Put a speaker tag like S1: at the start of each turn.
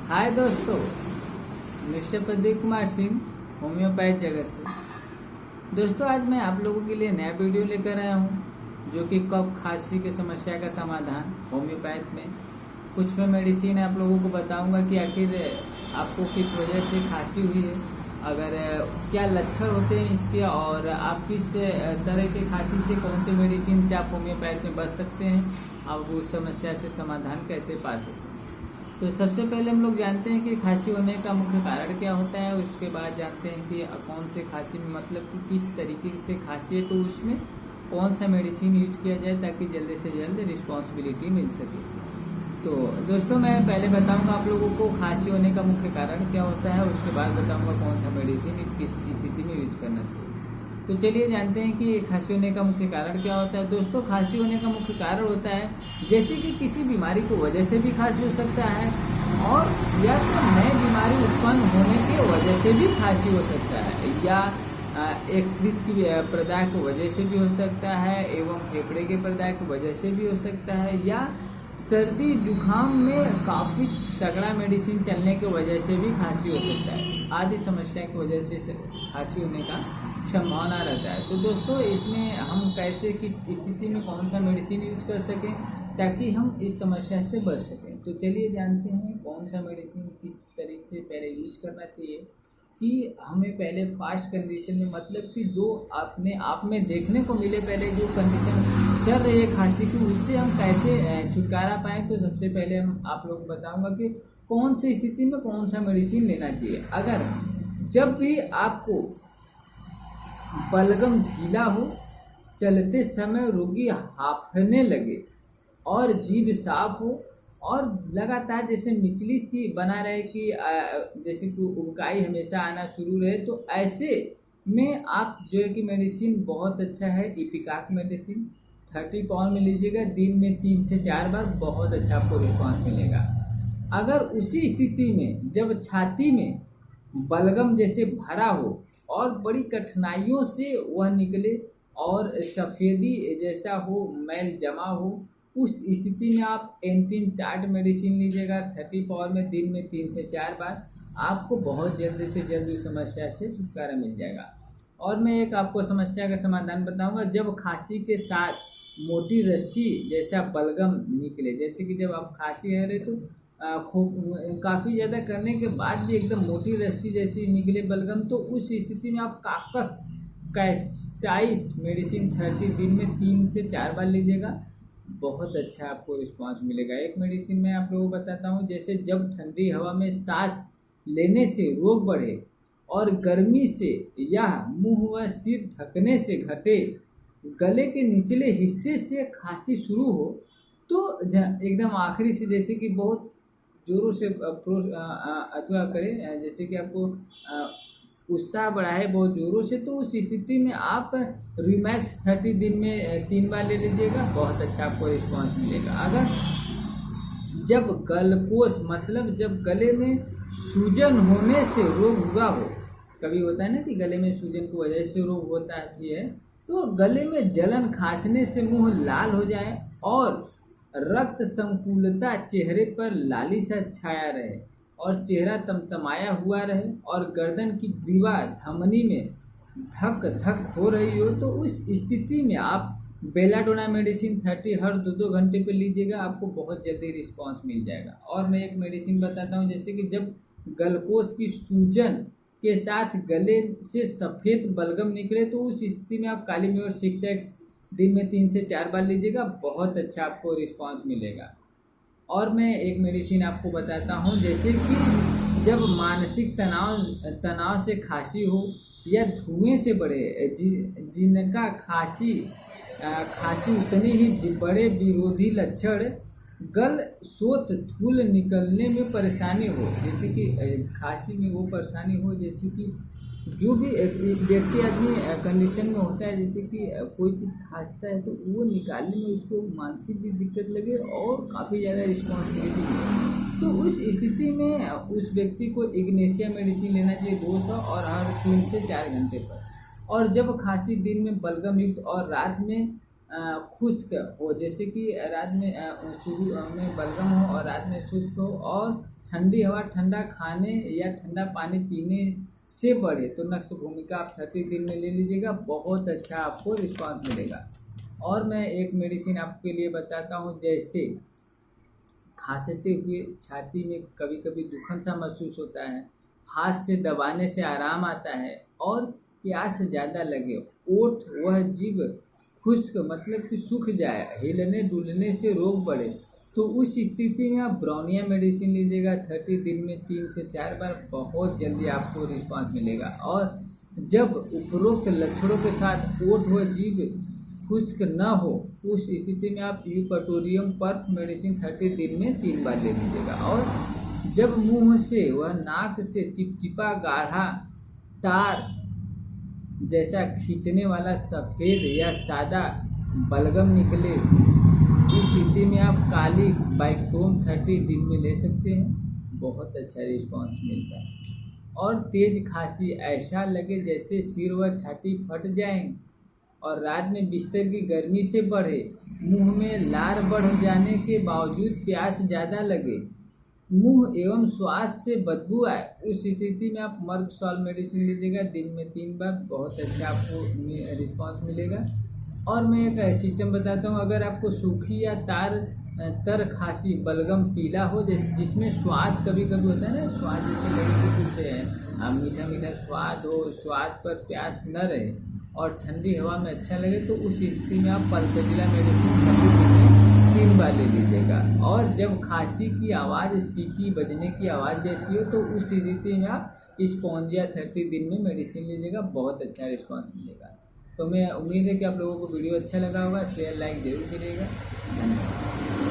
S1: हाय दोस्तों, mister Pradeep Kumar Singh homeopath जगत से। दोस्तों, आज मैं आप लोगों के लिए नया वीडियो लेकर आया हूँ जो कि कफ खांसी की समस्या का समाधान होम्योपैथ में कुछ में मेडिसिन आप लोगों को बताऊंगा कि आखिर आपको किस वजह से खांसी हुई है, अगर क्या लक्षण होते हैं इसके, और आप किस तरह के खांसी से कौन से मेडिसिन से आप होम्योपैथ में बच सकते हैं, आप उस समस्या से समाधान कैसे पा सकते हैं। तो सबसे पहले हम लोग जानते हैं कि खांसी होने का मुख्य कारण क्या होता है। उसके बाद जानते हैं कि कौन से खांसी में मतलब कि किस तरीके से खांसी है, तो उसमें कौन सा मेडिसिन यूज किया जाए ताकि जल्द से जल्द रिस्पॉन्सिबिलिटी मिल सके। तो दोस्तों, मैं पहले बताऊंगा आप लोगों को खांसी होने का मुख्य कारण क्या होता है, उसके बाद बताऊंगा कौन सा मेडिसिन किस स्थिति में यूज करना चाहिए। तो चलिए जानते हैं कि खांसी होने का मुख्य कारण क्या होता है। दोस्तों, खांसी होने का मुख्य कारण होता है जैसे कि किसी बीमारी की वजह से भी खांसी हो सकता है, और या तो नई बीमारी उत्पन्न होने की वजह से भी खांसी हो सकता है, या यकृत की प्रदाह की वजह से भी हो सकता है, एवं फेफड़े के प्रदाह की वजह से भी हो सकता है, या सर्दी जुकाम में काफ़ी तगड़ा मेडिसिन चलने की वजह से भी खांसी हो सकता है। आदि समस्या की वजह से खांसी होने का संभावना रहता है। तो दोस्तों, इसमें हम कैसे किस स्थिति में कौन सा मेडिसिन यूज कर सकें ताकि हम इस समस्या से बच सकें। तो चलिए जानते हैं कौन सा मेडिसिन किस तरीके से पहले यूज करना चाहिए कि हमें पहले फास्ट कंडीशन में, मतलब कि जो अपने आप में देखने को मिले, पहले जो कंडीशन चल रही है खांसी की, उससे हम कैसे छुटकारा पाएँ। तो सबसे पहले हम आप लोग को बताऊंगा कि कौन सी स्थिति में कौन सा मेडिसिन लेना चाहिए। अगर जब भी आपको बलगम ढीला हो, चलते समय रोगी हांफने लगे और जीभ साफ हो, और लगातार जैसे मिचली सी बना रहे कि जैसे कि उबकाई हमेशा आना शुरू रहे, तो ऐसे में आप जो है कि मेडिसिन बहुत अच्छा है इपिकाक मेडिसिन 30 पाउंड में लीजिएगा, दिन में 3 से 4 बार, बहुत अच्छा आपको रिस्पॉन्स मिलेगा। अगर उसी स्थिति में जब छाती में बलगम जैसे भरा हो और बड़ी कठिनाइयों से वह निकले और सफ़ेदी जैसा हो, मैल जमा हो, उस स्थिति में आप एंटीटाइड मेडिसिन लीजिएगा 30 पावर में, दिन में 3 से 4 बार, आपको बहुत जल्द से जल्द उस समस्या से छुटकारा मिल जाएगा। और मैं एक आपको समस्या का समाधान बताऊंगा। जब खांसी के साथ मोटी रस्सी जैसा बलगम निकले, जैसे कि जब आप खांसी है रहे तो काफ़ी ज़्यादा करने के बाद भी एकदम मोटी रस्सी जैसी निकले बलगम, तो उस स्थिति में आप काकस कैस्टाइस मेडिसिन 30 दिन में 3 से 4 बार लीजिएगा, बहुत अच्छा आपको रिस्पांस मिलेगा। एक मेडिसिन मैं आप लोगों को बताता हूँ, जैसे जब ठंडी हवा में सांस लेने से रोग बढ़े और गर्मी से या मुंह व सिर ढकने से घटे, गले के निचले हिस्से से खांसी शुरू हो, तो एकदम आखिरी से जैसे कि बहुत जोरों से अथवा करें, जैसे कि आपको उत्साह बढ़ा है बहुत जोरों से, तो उस स्थिति में आप रिमैक्स 30 दिन में 3 बार ले लीजिएगा, बहुत अच्छा आपको रिस्पांस मिलेगा। अगर जब गलकोष मतलब जब गले में सूजन होने से रोग हुआ हो, कभी होता है ना कि गले में सूजन की वजह से रोग होता है, तो गले में जलन, खांसने से मुंह लाल हो जाए और रक्त संकुलता चेहरे पर लाली सा छाया रहे और चेहरा तमतमाया हुआ रहे और गर्दन की ग्रीवा धमनी में धक धक हो रही हो, तो उस स्थिति में आप बेलाडोना मेडिसिन 30 हर 2-2 घंटे पे लीजिएगा, आपको बहुत जल्दी रिस्पांस मिल जाएगा। और मैं एक मेडिसिन बताता हूँ, जैसे कि जब गलकोष की सूजन के साथ गले से सफ़ेद बलगम निकले, तो उस स्थिति में आप काली म्योर 6x दिन में 3 से 4 बार लीजिएगा, बहुत अच्छा आपको रिस्पांस मिलेगा। और मैं एक मेडिसिन आपको बताता हूँ, जैसे कि जब मानसिक तनाव से खांसी हो या धुएं से बढ़े, जिनका खांसी उतने ही बड़े विरोधी लक्षण, गल सोत धूल निकलने में परेशानी हो, जैसे कि खांसी में वो परेशानी हो, जैसे कि जो भी व्यक्ति आदमी कंडीशन में होता है, जैसे कि कोई चीज़ खांसता है तो वो निकालने में उसको मानसिक भी दिक्कत लगे और काफ़ी ज़्यादा रिस्पॉन्सिबिलिटी मिले, तो उस स्थिति में उस व्यक्ति को इग्नेशिया मेडिसिन लेना चाहिए 200 और हर 3 से 4 घंटे पर। और जब खांसी दिन में बलगम युक्त और रात में खुश्क हो, जैसे कि रात में शुरू में बलगम हो और रात में शुष्क हो और ठंडी हवा ठंडा खाने या ठंडा पानी पीने से बढ़े तो नक्श भूमिका आप 30 दिन में ले लीजिएगा, बहुत अच्छा आपको रिस्पांस मिलेगा। और मैं एक मेडिसिन आपके लिए बताता हूँ, जैसे खांसते हुए छाती में कभी कभी दुखन सा महसूस होता है, हाथ से दबाने से आराम आता है और प्यास ज़्यादा लगे, ओठ वह जीभ खुश्क मतलब कि सूख जाए, हिलने डुलने से रोग बढ़े, तो उस स्थिति में आप ब्राउनिया मेडिसिन लीजिएगा 30 दिन में 3 से 4 बार, बहुत जल्दी आपको रिस्पांस मिलेगा। और जब उपरोक्त लक्षणों के साथ ओठ व जीभ खुश्क न हो उस स्थिति में आप यूपटोरियम पर्फ मेडिसिन 30 दिन में 3 बार ले लीजिएगा। और जब मुंह से वह नाक से चिपचिपा गाढ़ा तार जैसा खींचने वाला सफ़ेद या सादा बलगम निकले, इस स्थिति में आप काली बाइक्टोन 30 दिन में ले सकते हैं, बहुत अच्छा रिस्पांस मिलता है। और तेज खांसी, ऐसा लगे जैसे सिर व छाती फट जाएं और रात में बिस्तर की गर्मी से बढ़े, मुंह में लार बढ़ जाने के बावजूद प्यास ज़्यादा लगे, मुंह एवं श्वास से बदबू आए, उस स्थिति में आप मर्ग सॉल्व मेडिसिन लीजिएगा दिन में 3 बार, बहुत अच्छा आपको रिस्पांस मिलेगा। और मैं एक सिस्टम बताता हूँ, अगर आपको सूखी या तर खांसी बलगम पीला हो, जिसमें स्वाद कभी कभी होता है ना, स्वाद जैसे लगे कि कुछ मीठा मीठा स्वाद हो, स्वाद पर प्यास न रहे और ठंडी हवा में अच्छा लगे, तो उस स्थिति में आप पल्सटीला मेडिसिन 3 बार ले लीजिएगा। और जब खांसी की आवाज़ सीटी बजने की आवाज़ जैसी हो तो उस स्थिति में आप स्पॉन्जिया 30 दिन में मेडिसिन लीजिएगा, बहुत अच्छा रिस्पांस मिलेगा। तो मैं उम्मीद है कि आप लोगों को वीडियो अच्छा लगा होगा, शेयर लाइक जरूर करिएगा। धन्यवाद।